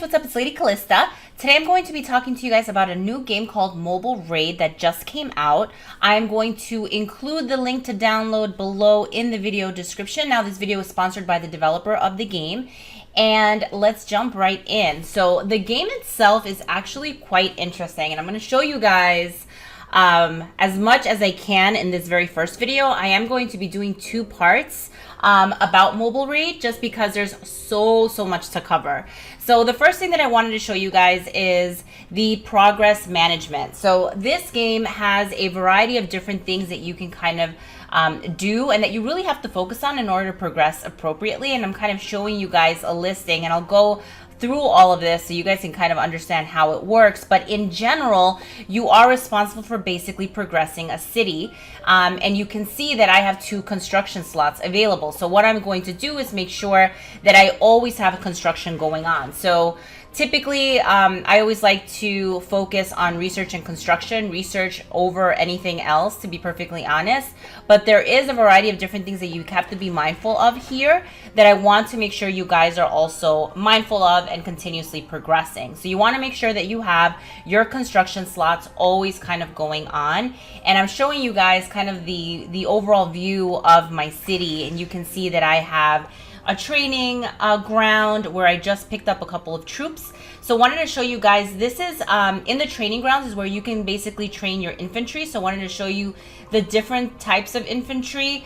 what's up? It's Lady Callista. Today I'm going to be talking to you guys about a new game called Mobile Raid that just came out. I'm going to include the link to download below in the video description. Now this video is sponsored by the developer of the game. And let's jump right in. So the game itself is actually quite interesting, and I'm going to show you guys as much as I can in this very first video. I am going to be doing two parts about Mobile Raid just because there's so much to cover. So the first thing that I wanted to show you guys is the progress management. So this game has a variety of different things that you can kind of do and that you really have to focus on in order to progress appropriately. And I'm kind of showing you guys a listing, and I'll go through all of this so you guys can kind of understand how it works. But in general, you are responsible for basically progressing a city, and you can see that I have 2 construction slots available. So what I'm going to do is make sure that I always have a construction going on. So typically, I always like to focus on research and construction, research over anything else, to be perfectly honest. But there is a variety of different things that you have to be mindful of here that I want to make sure you guys are also mindful of and continuously progressing. So you want to make sure that you have your construction slots always kind of going on. And I'm showing you guys kind of the overall view of my city, and you can see that I have a training ground where I just picked up a couple of troops. So wanted to show you guys, this is in the training grounds is where you can basically train your infantry. So wanted to show you the different types of infantry.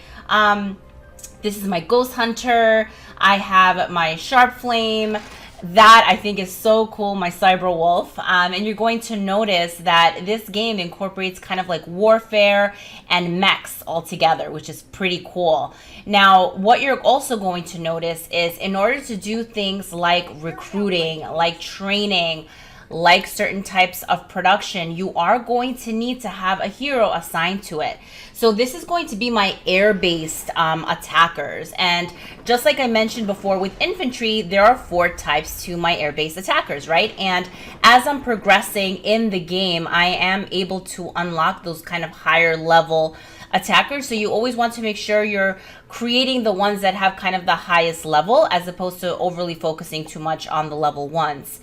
This is my Ghost Hunter. I have my Sharp Flame. That I think is so cool, my Cyber Wolf. And you're going to notice that this game incorporates kind of like warfare and mechs all together, which is pretty cool. Now, what you're also going to notice is in order to do things like recruiting, like training, like certain types of production, you are going to need to have a hero assigned to it. So this is going to be my air-based attackers. And just like I mentioned before with infantry, there are 4 types to my air-based attackers, right? And as I'm progressing in the game, I am able to unlock those kind of higher level attackers. So you always want to make sure you're creating the ones that have kind of the highest level as opposed to overly focusing too much on the level 1s.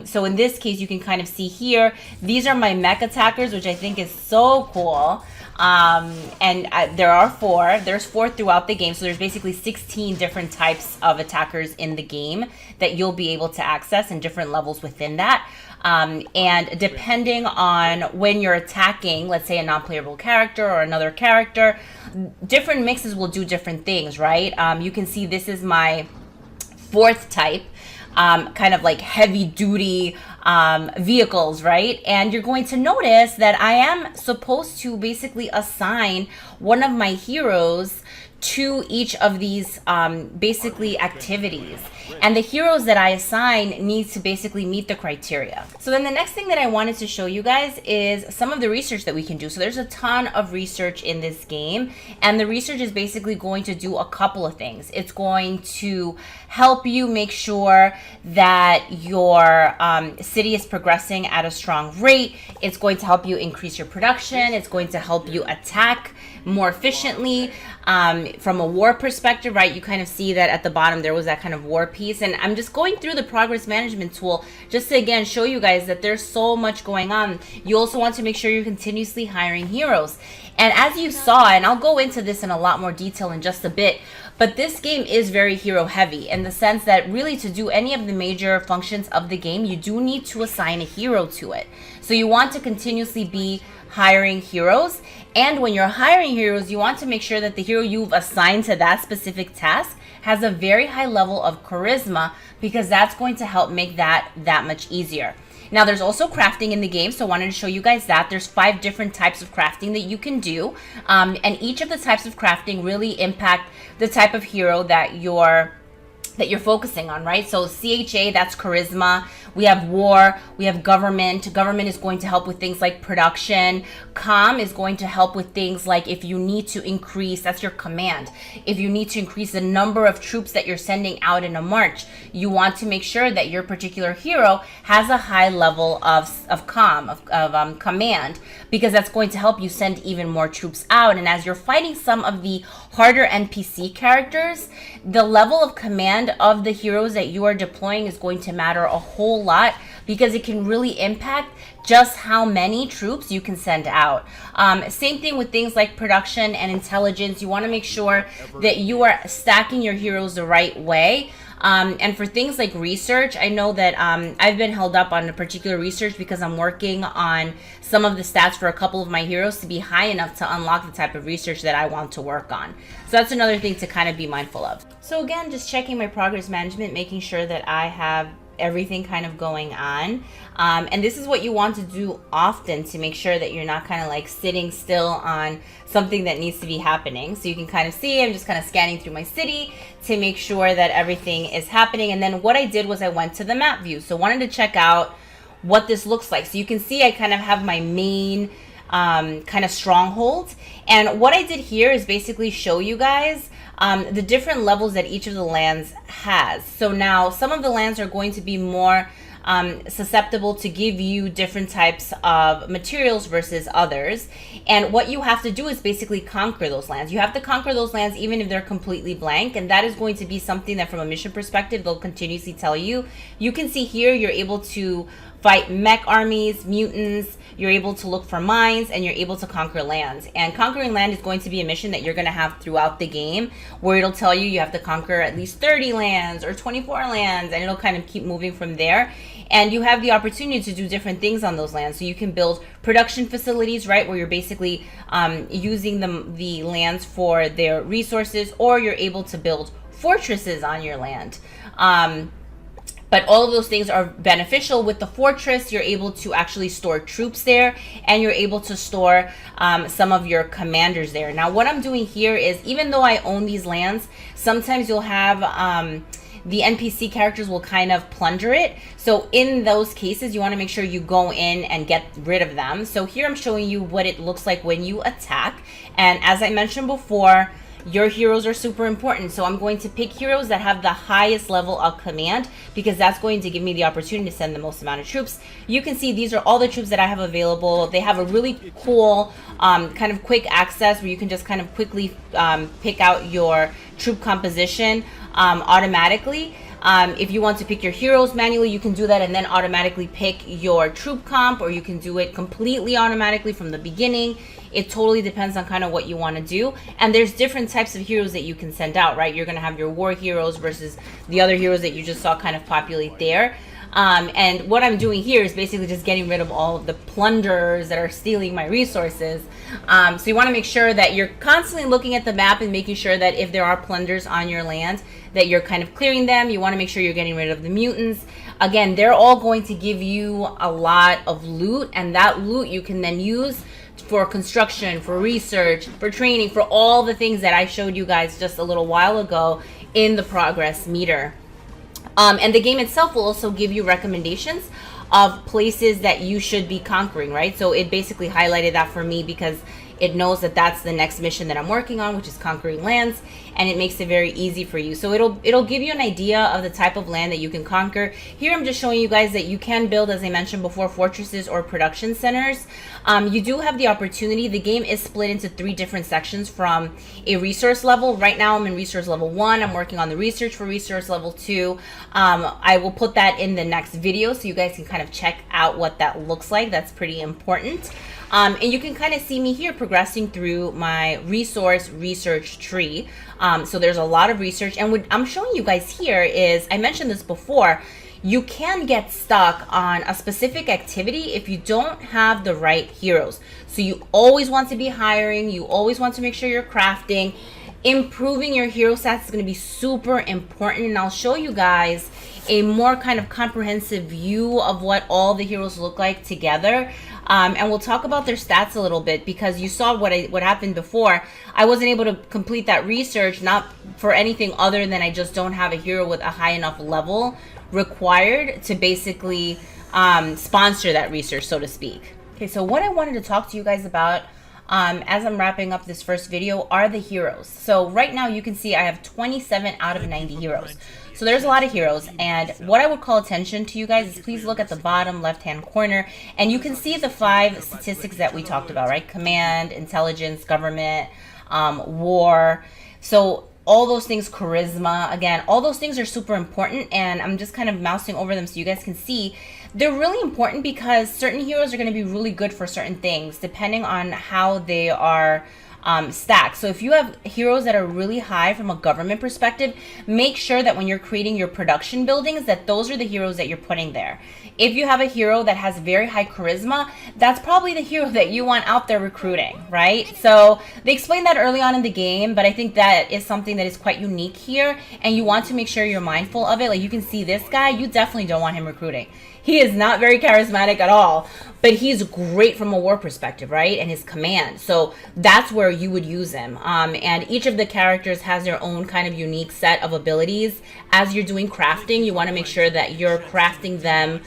So in this case, you can kind of see here, these are my mech attackers, which I think is so cool. There are 4. There's 4 throughout the game. So there's basically 16 different types of attackers in the game that you'll be able to access and different levels within that. And depending on when you're attacking, let's say a non-playable character or another character, different mixes will do different things, right? You can see this is my 4th type. Kind of like heavy duty vehicles, right? And you're going to notice that I am supposed to basically assign one of my heroes to each of these basically activities. And the heroes that I assign need to basically meet the criteria. So then the next thing that I wanted to show you guys is some of the research that we can do. So there's a ton of research in this game, and the research is basically going to do a couple of things. It's going to help you make sure that your city is progressing at a strong rate. It's going to help you increase your production. It's going to help you attack more efficiently. From a war perspective, right, you kind of see that at the bottom there was that kind of war piece, and I'm just going through the progress management tool just to again show you guys that there's so much going on. You also want to make sure you're continuously hiring heroes, and as you saw, and I'll go into this in a lot more detail in just a bit, but this game is very hero heavy in the sense that really to do any of the major functions of the game, you do need to assign a hero to it. So you want to continuously be hiring heroes, and when you're hiring heroes, you want to make sure that the hero you've assigned to that specific task has a very high level of charisma, because that's going to help make that much easier. Now there's also crafting in the game, so I wanted to show you guys that. There's 5 different types of crafting that you can do, and each of the types of crafting really impact the type of hero that you're focusing on, right? So CHA, that's charisma. We have war, we have government. Government is going to help with things like production. Com is going to help with things like if you need to increase, that's your command. If you need to increase the number of troops that you're sending out in a march, you want to make sure that your particular hero has a high level of command, because that's going to help you send even more troops out. And as you're fighting some of the harder NPC characters, the level of command land of the heroes that you are deploying is going to matter a whole lot, because it can really impact just how many troops you can send out. Same thing with things like production and intelligence. You want to make sure that you are stacking your heroes the right way. And for things like research, I know that I've been held up on a particular research because I'm working on some of the stats for a couple of my heroes to be high enough to unlock the type of research that I want to work on. So that's another thing to kind of be mindful of. So again, just checking my progress management, making sure that I have everything kind of going on. And this is what you want to do often to make sure that you're not kind of like sitting still on something that needs to be happening. So you can kind of see, I'm just kind of scanning through my city to make sure that everything is happening. And then what I did was I went to the map view. So wanted to check out what this looks like. So you can see I kind of have my main kind of stronghold. And what I did here is basically show you guys the different levels that each of the lands has. So now some of the lands are going to be more susceptible to give you different types of materials versus others. And what you have to do is basically conquer those lands. You have to conquer those lands even if they're completely blank. And that is going to be something that from a mission perspective, they'll continuously tell you. You can see here, you're able to fight mech armies, mutants, you're able to look for mines, and you're able to conquer lands. And conquering land is going to be a mission that you're going to have throughout the game, where it'll tell you have to conquer at least 30 lands or 24 lands, and it'll kind of keep moving from there. And you have the opportunity to do different things on those lands. So you can build production facilities, right, where you're basically using the lands for their resources, or you're able to build fortresses on your land. But all of those things are beneficial. With the fortress, you're able to actually store troops there, and you're able to store some of your commanders there. Now, what I'm doing here is, even though I own these lands, sometimes you'll have the NPC characters will kind of plunder it. So in those cases, you want to make sure you go in and get rid of them. So here I'm showing you what it looks like when you attack. And as I mentioned before, your heroes are super important. So I'm going to pick heroes that have the highest level of command, because that's going to give me the opportunity to send the most amount of troops. You can see these are all the troops that I have available. They have a really cool kind of quick access where you can just kind of quickly pick out your troop composition automatically. If you want to pick your heroes manually, you can do that and then automatically pick your troop comp, or you can do it completely automatically from the beginning. It totally depends on kind of what you want to do. And there's different types of heroes that you can send out, right? You're going to have your war heroes versus the other heroes that you just saw kind of populate there. And what I'm doing here is basically just getting rid of all of the plunderers that are stealing my resources. So you want to make sure that you're constantly looking at the map and making sure that if there are plunders on your land, that you're kind of clearing them. You want to make sure you're getting rid of the mutants. Again, they're all going to give you a lot of loot, and that loot you can then use for construction, for research, for training, for all the things that I showed you guys just a little while ago in the progress meter. And the game itself will also give you recommendations of places that you should be conquering, right? So it basically highlighted that for me because it knows that that's the next mission that I'm working on, which is conquering lands, and it makes it very easy for you. So it'll give you an idea of the type of land that you can conquer. Here I'm just showing you guys that you can build, as I mentioned before, fortresses or production centers. You do have the opportunity. The game is split into 3 different sections from a resource level. Right now I'm in resource level 1. I'm working on the research for resource level 2. I will put that in the next video so you guys can kind of check out what that looks like. That's pretty important. And you can kind of see me here progressing through my research tree. So there's a lot of research. And what I'm showing you guys here is, I mentioned this before, you can get stuck on a specific activity if you don't have the right heroes. So you always want to be hiring. You always want to make sure you're crafting. Improving your hero stats is going to be super important. And I'll show you guys a more kind of comprehensive view of what all the heroes look like together. And we'll talk about their stats a little bit, because you saw what happened before. I wasn't able to complete that research, not for anything other than I just don't have a hero with a high enough level required to basically sponsor that research, so to speak. Okay, so what I wanted to talk to you guys about as I'm wrapping up this first video are the heroes. So right now you can see I have 27 out of 90 heroes. So there's a lot of heroes, and what I would call attention to you guys is please look at the bottom left-hand corner, and you can see the 5 statistics that we talked about, right? Command, intelligence, government, war. So all those things, charisma, again, all those things are super important, and I'm just kind of mousing over them so you guys can see. They're really important because certain heroes are going to be really good for certain things depending on how they are stacked. So if you have heroes that are really high from a government perspective, make sure that when you're creating your production buildings that those are the heroes that you're putting there. If you have a hero that has very high charisma, that's probably the hero that you want out there recruiting, right? So they explained that early on in the game, but I think that is something that is quite unique here, and you want to make sure you're mindful of it. Like you can see this guy, you definitely don't want him recruiting. He is not very charismatic at all, but he's great from a war perspective, right? And his command. So that's where you would use him. And each of the characters has their own kind of unique set of abilities. As you're doing crafting, you want to make sure that you're crafting them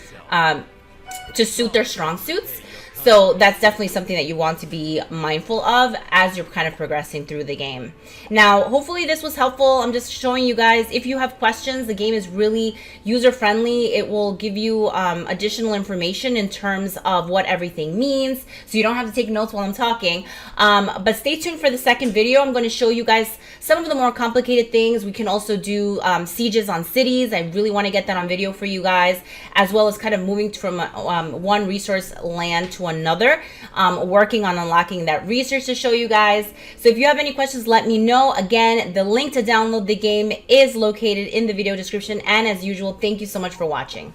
to suit their strong suits. So that's definitely something that you want to be mindful of as you're kind of progressing through the game. Now, hopefully this was helpful. I'm just showing you guys, if you have questions, the game is really user-friendly. It will give you additional information in terms of what everything means, so you don't have to take notes while I'm talking. But stay tuned for the second video. I'm going to show you guys some of the more complicated things. We can also do sieges on cities. I really want to get that on video for you guys, as well as kind of moving from one resource land to another, working on unlocking that research to show you guys. So if you have any questions, let me know. Again, the link to download the game is located in the video description, and as usual, thank you so much for watching.